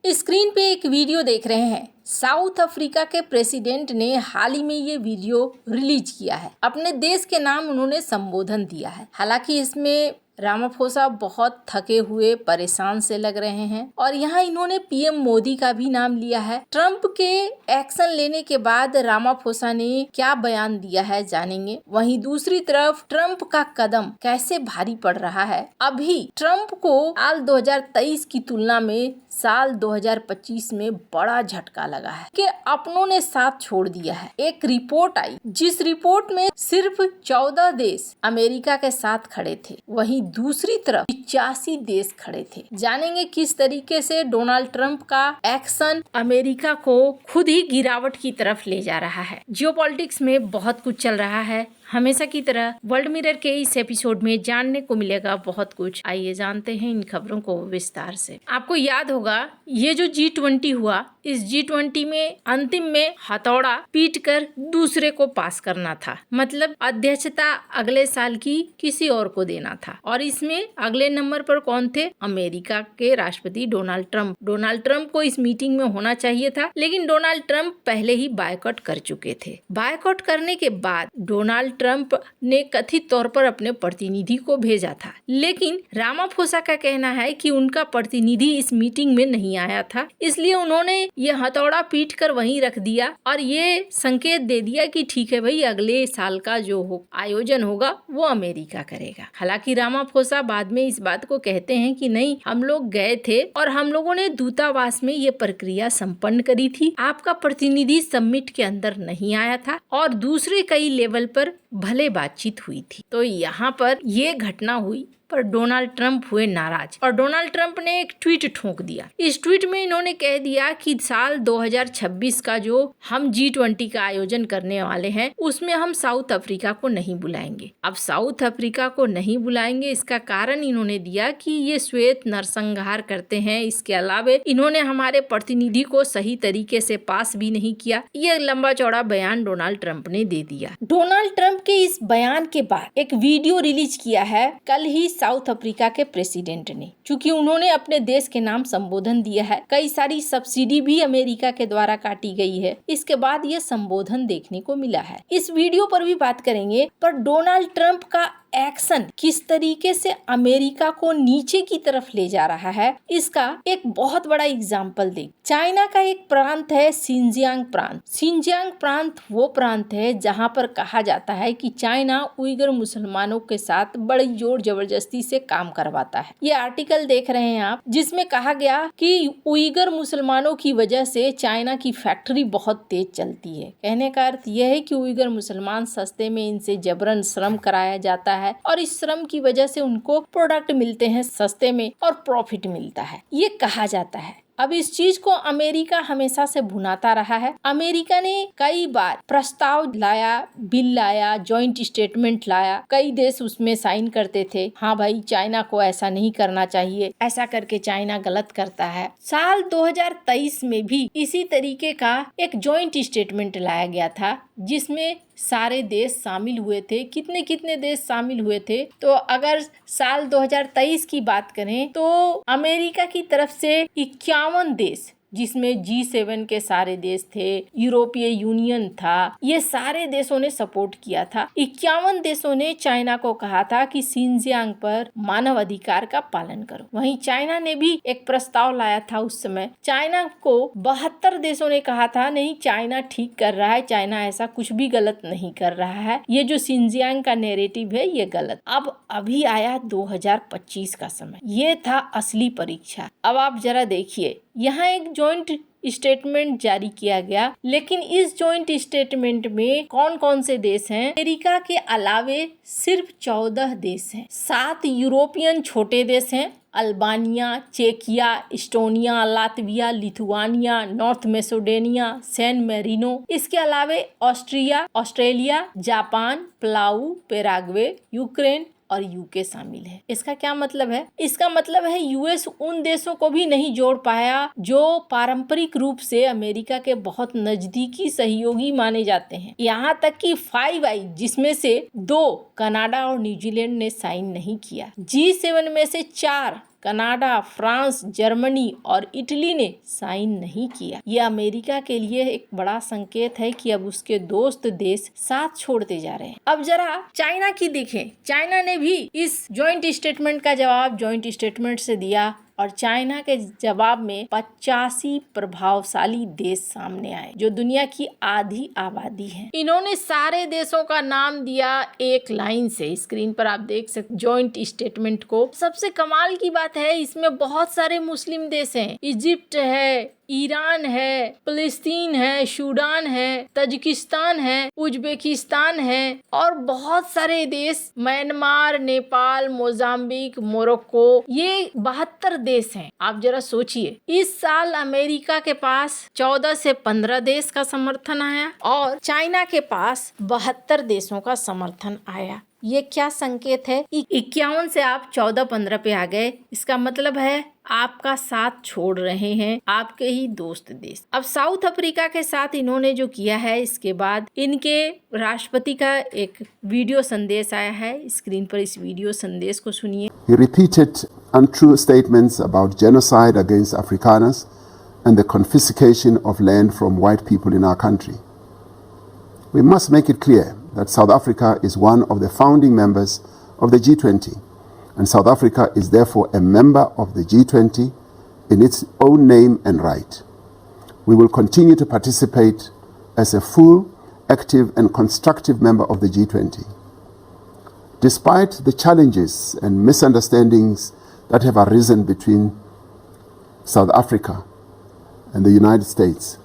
Screen पे एक video देख रहे हैं। साउथ अफ्रीका के प्रेसिडेंट ने हाल ही में ये वीडियो रिलीज किया है। अपने देश के नाम उन्होंने संबोधन दिया है। हालांकि इसमें रामाफोसा बहुत थके हुए परेशान से लग रहे हैं और यहाँ इन्होंने पीएम मोदी का भी नाम लिया है। ट्रंप के एक्शन लेने के बाद रामाफोसा ने क्या बयान दिया है जानेंगे। वहीं दूसरी तरफ ट्रंप का कदम कैसे भारी पड़ रहा है। अभी ट्रंप को साल 2023 की तुलना में साल 2025 में बड़ा झटका लगा है कि अपनों ने साथ छोड़ दिया है। एक रिपोर्ट आई जिस रिपोर्ट में सिर्फ 14 देश अमेरिका के साथ खड़े थे, वहीं दूसरी तरफ 85 देश खड़े थे। जानेंगे किस तरीके से डोनाल्ड ट्रंप का एक्शन अमेरिका को खुद ही गिरावट की तरफ ले जा रहा है। जियोपॉलिटिक्स में बहुत कुछ चल रहा है। हमेशा की तरह वर्ल्ड मिरर के इस एपिसोड में जानने को मिलेगा बहुत कुछ। आइए जानते हैं इन खबरों को विस्तार से। आपको याद होगा ये जो G20 हुआ, इस G20 में अंतिम में हथौड़ा पीट कर दूसरे को पास करना था। मतलब अध्यक्षता अगले साल की किसी और को देना था और इसमें अगले नंबर पर कौन थे? अमेरिका के राष्ट्रपति डोनाल्ड ट्रंप। डोनाल्ड ट्रंप को इस मीटिंग में होना चाहिए था, लेकिन डोनाल्ड ट्रंप पहले ही बायकॉट कर चुके थे। बायकॉट करने के बाद डोनाल्ड ट्रंप ने कथित तौर पर अपने प्रतिनिधि को भेजा था, लेकिन रामाफोसा का कहना है कि उनका प्रतिनिधि इस मीटिंग में नहीं आया था, इसलिए उन्होंने ये हथौड़ा पीट कर वहीं रख दिया और ये संकेत दे दिया कि ठीक है भाई, अगले साल का जो आयोजन होगा वो अमेरिका करेगा। हालांकि रामाफोसा बाद में इस बात को कहते हैं कि नहीं, हम लोग गए थे और हम लोगों ने दूतावास में ये प्रक्रिया संपन्न करी थी। आपका प्रतिनिधि समिट के अंदर नहीं आया था और दूसरे कई लेवल पर भले बातचीत हुई थी। तो यहाँ पर ये घटना हुई पर डोनाल्ड ट्रंप हुए नाराज और डोनाल्ड ट्रंप ने एक ट्वीट ठोक दिया। इस ट्वीट में इन्होंने कह दिया कि साल 2026 का जो हम G20 का आयोजन करने वाले हैं उसमें हम साउथ अफ्रीका को नहीं बुलाएंगे। अब साउथ अफ्रीका को नहीं बुलाएंगे, इसका कारण इन्होंने दिया कि ये श्वेत नरसंहार करते हैं। इसके अलावा इन्होंने हमारे प्रतिनिधि को सही तरीके से पास भी नहीं किया। ये लंबा चौड़ा बयान डोनाल्ड ट्रंप ने दे दिया। डोनाल्ड ट्रंप के इस बयान के बाद एक वीडियो रिलीज किया है कल ही साउथ अफ्रीका के प्रेसिडेंट ने। चूंकि उन्होंने अपने देश के नाम संबोधन दिया है, कई सारी सब्सिडी भी अमेरिका के द्वारा काटी गई है, इसके बाद यह संबोधन देखने को मिला है। इस वीडियो पर भी बात करेंगे, पर डोनाल्ड ट्रंप का एक्शन किस तरीके से अमेरिका को नीचे की तरफ ले जा रहा है, इसका एक बहुत बड़ा एग्जाम्पल दे। चाइना का एक प्रांत है सिंजियांग प्रांत। सिंजियांग प्रांत वो प्रांत है जहां पर कहा जाता है कि चाइना उइगर मुसलमानों के साथ बड़ी जोर जबरदस्ती से काम करवाता है। ये आर्टिकल देख रहे हैं आप, जिसमें कहा गया कि उइगर मुसलमानों की वजह से चाइना की फैक्ट्री बहुत तेज चलती है। कहने का अर्थ यह है कि उइगर मुसलमान सस्ते में इनसे जबरन श्रम कराया जाता है और इस श्रम की वजह से उनको प्रोडक्ट मिलते हैं सस्ते में और प्रॉफिट मिलता है, ये कहा जाता है। अब इस चीज को अमेरिका हमेशा से भुनाता रहा है। अमेरिका ने कई बार प्रस्ताव लाया, बिल लाया, जॉइंट स्टेटमेंट लाया, कई देश उसमें साइन करते थे। हाँ भाई, चाइना को ऐसा नहीं करना चाहिए, ऐसा करके चाइना गलत करता है। साल 2023 में भी इसी तरीके का एक जॉइंट स्टेटमेंट लाया गया था जिसमें सारे देश शामिल हुए थे। कितने कितने देश शामिल हुए थे? तो अगर साल 2023 की बात करें तो अमेरिका की तरफ से 51 देश, जिसमें G7 के सारे देश थे, यूरोपीय यूनियन था, ये सारे देशों ने सपोर्ट किया था। 51 देशों ने चाइना को कहा था कि सिंजियांग पर मानव अधिकार का पालन करो। वहीं चाइना ने भी एक प्रस्ताव लाया था। उस समय चाइना को 72 देशों ने कहा था नहीं, चाइना ठीक कर रहा है, चाइना ऐसा कुछ भी गलत नहीं कर रहा है, ये जो सिंजियांग का नैरेटिव है ये गलत। अब अभी आया 2025 का समय, ये था असली परीक्षा। अब आप जरा देखिए, यहाँ एक जॉइंट स्टेटमेंट जारी किया गया, लेकिन इस जॉइंट स्टेटमेंट में कौन कौन से देश हैं? अमेरिका के अलावे सिर्फ 14 देश हैं। 7 यूरोपियन छोटे देश हैं, अल्बानिया, चेकिया, Estonia, Latvia, Lithuania, North Macedonia, San Marino. इसके अलावे Australia, Japan, Palau, Paraguay, Ukraine और यूके शामिल है। इसका क्या मतलब है? इसका मतलब है यूएस उन देशों को भी नहीं जोड़ पाया जो पारंपरिक रूप से अमेरिका के बहुत नजदीकी सहयोगी माने जाते हैं। यहाँ तक कि 5 आई, जिसमें से 2 कनाडा और न्यूजीलैंड ने साइन नहीं किया। G7 में से 4 कनाडा, फ्रांस, जर्मनी और इटली ने साइन नहीं किया। ये अमेरिका के लिए एक बड़ा संकेत है कि अब उसके दोस्त देश साथ छोड़ते जा रहे हैं। अब जरा चाइना की देखें। चाइना ने भी इस जॉइंट स्टेटमेंट का जवाब जॉइंट स्टेटमेंट से दिया और चाइना के जवाब में 85 प्रभावशाली देश सामने आए जो दुनिया की आधी आबादी है। इन्होंने सारे देशों का नाम दिया एक लाइन से। स्क्रीन पर आप देख सकते जॉइंट स्टेटमेंट को। सबसे कमाल की बात है इसमें बहुत सारे मुस्लिम देश हैं। इजिप्ट है, ईरान है, फिलिस्तीन है, सूडान है, तजिकिस्तान है, उज्बेकिस्तान है और बहुत सारे देश, म्यांमार, नेपाल, मोजाम्बिक, मोरक्को, ये 72 देश हैं। आप जरा सोचिए, इस साल अमेरिका के पास 14 से 15 देश का समर्थन आया और चाइना के पास 72 देशों का समर्थन आया। ये क्या संकेत है? 51 से आप 14-15 पे आ गए। इसका मतलब है आपका साथ छोड़ रहे हैं आपके ही दोस्त देश। अब साउथ अफ्रीका के साथ इन्होंने जो किया है, इसके बाद इनके राष्ट्रपति का एक वीडियो संदेश आया है। स्क्रीन पर इस वीडियो संदेश को सुनिए। He repeated untrue statements about genocide against Afrikaners and the confiscation of land from white people in our country. We must make it clear that South Africa is one of the founding members of the G20, and South Africa is therefore a member of the G20 in its own name and right. We will continue to participate as a full, active and constructive member of the G20. Despite the challenges and misunderstandings that have arisen between South Africa and the United States,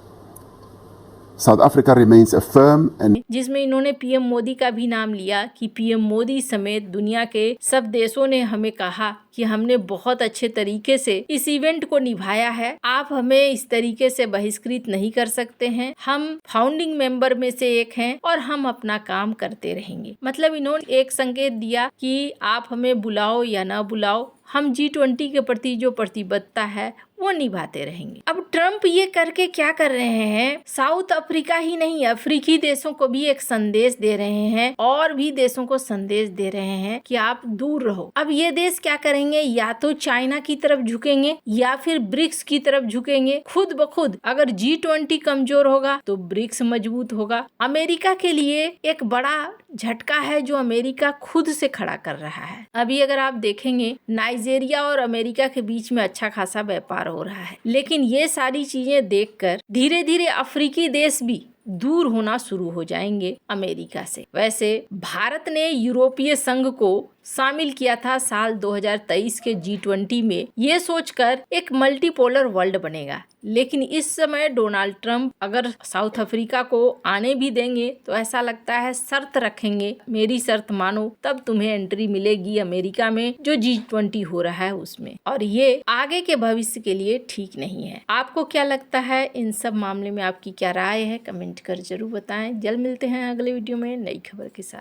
South Africa remains a firm and जिसमें इन्होंने PM Modi का भी नाम लिया कि PM Modi समेत दुनिया के सब देशों ने हमें कहा कि हमने बहुत अच्छे तरीके से इस इवेंट को निभाया है। आप हमें इस तरीके से बहिष्कृत नहीं कर सकते हैं। हम फाउंडिंग मेंबर में से एक हैं और हम अपना काम करते रहेंगे। मतलब इन्होंने एक संकेत दिया कि आप हमें बुलाओ या ना बुलाओ, हम G20 के प्रति जो प्रतिबद्धता है वो निभाते रहेंगे। अब ट्रम्प ये करके क्या कर रहे हैं? साउथ अफ्रीका ही नहीं, अफ्रीकी देशों को भी एक संदेश दे रहे हैं और भी देशों को संदेश दे रहे हैं कि आप दूर रहो। अब ये देश क्या करेंगे? या तो चाइना की तरफ झुकेंगे या फिर ब्रिक्स की तरफ झुकेंगे। खुद ब खुद अगर G20 कमजोर होगा तो ब्रिक्स मजबूत होगा। अमेरिका के लिए एक बड़ा झटका है जो अमेरिका खुद से खड़ा कर रहा है। अभी अगर आप देखेंगे नाइजीरिया और अमेरिका के बीच में अच्छा खासा व्यापार हो रहा है, लेकिन ये सारी चीजें देखकर धीरे धीरे अफ्रीकी देश भी दूर होना शुरू हो जाएंगे अमेरिका से। वैसे भारत ने यूरोपीय संघ को शामिल किया था साल 2023 के G20 में, ये सोचकर एक मल्टीपोलर वर्ल्ड बनेगा। लेकिन इस समय डोनाल्ड ट्रंप अगर साउथ अफ्रीका को आने भी देंगे तो ऐसा लगता है शर्त रखेंगे, मेरी शर्त मानो तब तुम्हें एंट्री मिलेगी अमेरिका में जो G20 हो रहा है उसमें। और ये आगे के भविष्य के लिए ठीक नहीं है। आपको क्या लगता है? इन सब मामले में आपकी क्या राय है? कमेंट कर जरूर बताएं। जल्द मिलते हैं अगले वीडियो में नई खबर के साथ।